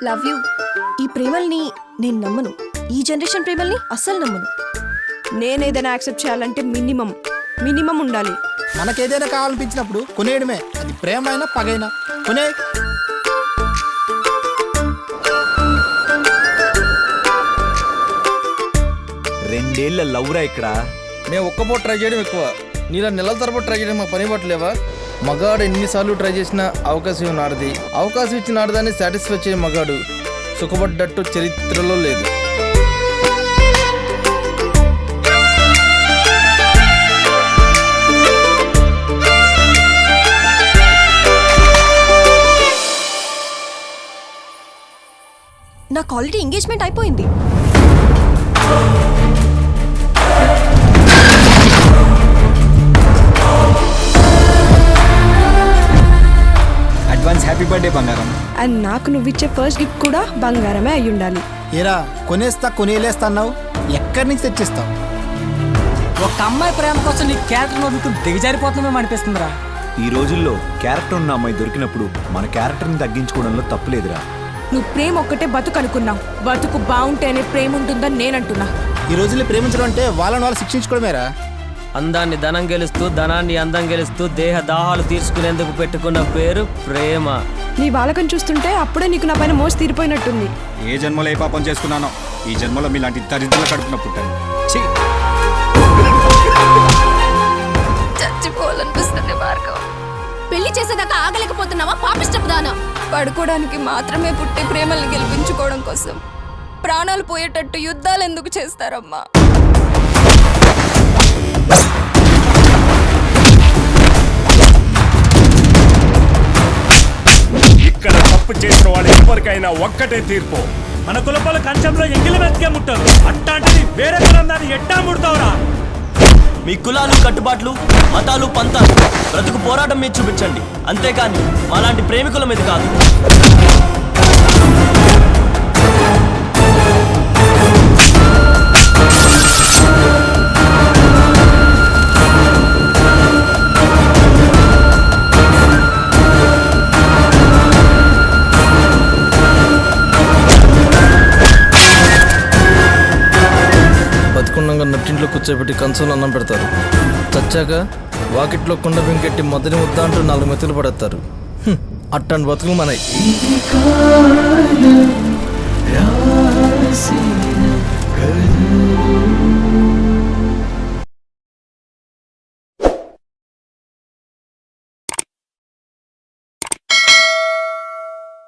Love you. ఈ ప్రేమల్ని నేను నమ్మను. ఈ జనరేషన్ ప్రేమల్ని అస్సలు నమ్మను. నేనేదైనా యాక్సెప్ట్ చేయాలంటే మినిమం ఉండాలి. మనకేదైనా కావాలనిపించినప్పుడు కొనేయడమే. అది ప్రేమ అయినా పగైనా కొనే. రెండేళ్ల లవ్రా ఇక్కడ. మేము ఒక్క పూట ట్రై చేయడం ఎక్కువ, నీలా నెలల తరబడి ట్రై చేయడం మాకు పని పట్టలేవా? మగాడు ఎన్నిసార్లు ట్రై చేసినా అవకాశం నాడది. అవకాశం ఇచ్చిన ఆడదాన్ని సాటిస్ఫై చేయే మగాడు సుఖపడ్డట్టు చరిత్రలో లేదు. నాకు ఆల్రెడీ ఎంగేజ్మెంట్ అయిపోయింది. అడ్వాన్స్ హ్యాపీ బర్త్డే బంగారం. అండ్ నాకు నువ్విచ్చే ఫస్ట్ గిఫ్ట్ కూడా బంగారమే అయి ఉండాలి. ఏరా కొనేలేస్తా అన్నావు, ఎక్కడి నుంచి తెచ్చిస్తావు? ఒక అమ్మాయి ప్రేమ కోసం నీ క్యారెక్టర్ వదులుకుని దిగజారిపోతున్నామేమో అనిపిస్తుందిరా. ఈ రోజుల్లో క్యారెక్టర్ ఉన్న అమ్మాయి దొరికినప్పుడు మన క్యారెక్టర్ని తగ్గించుకోవడంలో తప్పులేదురా. నువ్వు ప్రేమ ఒక్కటే బతుకు అనుకున్నావు. బతుకు బాగుంటేనే ప్రేమ ఉంటుందని నేనంటున్నా. ఈ రోజుల్లో ప్రేమించడం అంటే వాళ్ళని శిక్షించుకోవడమేరా. అందాన్ని ధనం గెలుస్తూ, ధనాన్ని అందం గెలుస్తూ దేహ దాహాలు తీర్చుకునేందుకు పెట్టుకున్న పేరు ప్రేమ. నీ బాలకం చూస్తుంటే అప్పుడే నీకు నా పైన మోసి తీరిపోయినట్టుంది. ఏ జన్మలో ఏ పాపం చేసుకున్నానో ఈ జన్మలో మీలాంటి దరిద్రుల కడుపున పుట్టాను. చచ్చిపోవాలనిపిస్తుంది భార్గవ్. పెళ్లి చేసేదాకా ఆగలేకపోతున్నావా పాపిష్టపుదానా? పడుకోవడానికి మాత్రమే పుట్టి ప్రేమల్ని గెలిపించుకోవడం కోసం ప్రాణాలు పోయేటట్టు యుద్ధాలు ఎందుకు చేస్తారమ్మా? ఇక్కడ తప్పు చేసిన వాళ్ళు ఎవరికైనా ఒక్కటే తీర్పు. మన కులపాల కంచంలో ఎంగిలి మెతికే ముట్టారు, అట్లాంటిది వేరే కులందాన్ని ఎట్టా ముడతావురా? మీ కులాలు, కట్టుబాట్లు, మతాలు, పంతాలు, బ్రతుకు పోరాటం మీద చూపించండి, అంతేకాని మాలాంటి ప్రేమికుల మీద కాదు. బతుకున్నాక నట్టింట్లో కూర్చోబెట్టి కంచంలో అన్నం పెడతారు. చచ్చాక వాకిట్లో కుండ బింకెట్టి మొదటి ముద్ద అంటూ 4 మెతులు పడేస్తారు. అట్టండి బతుకులు మనయి. రాసిన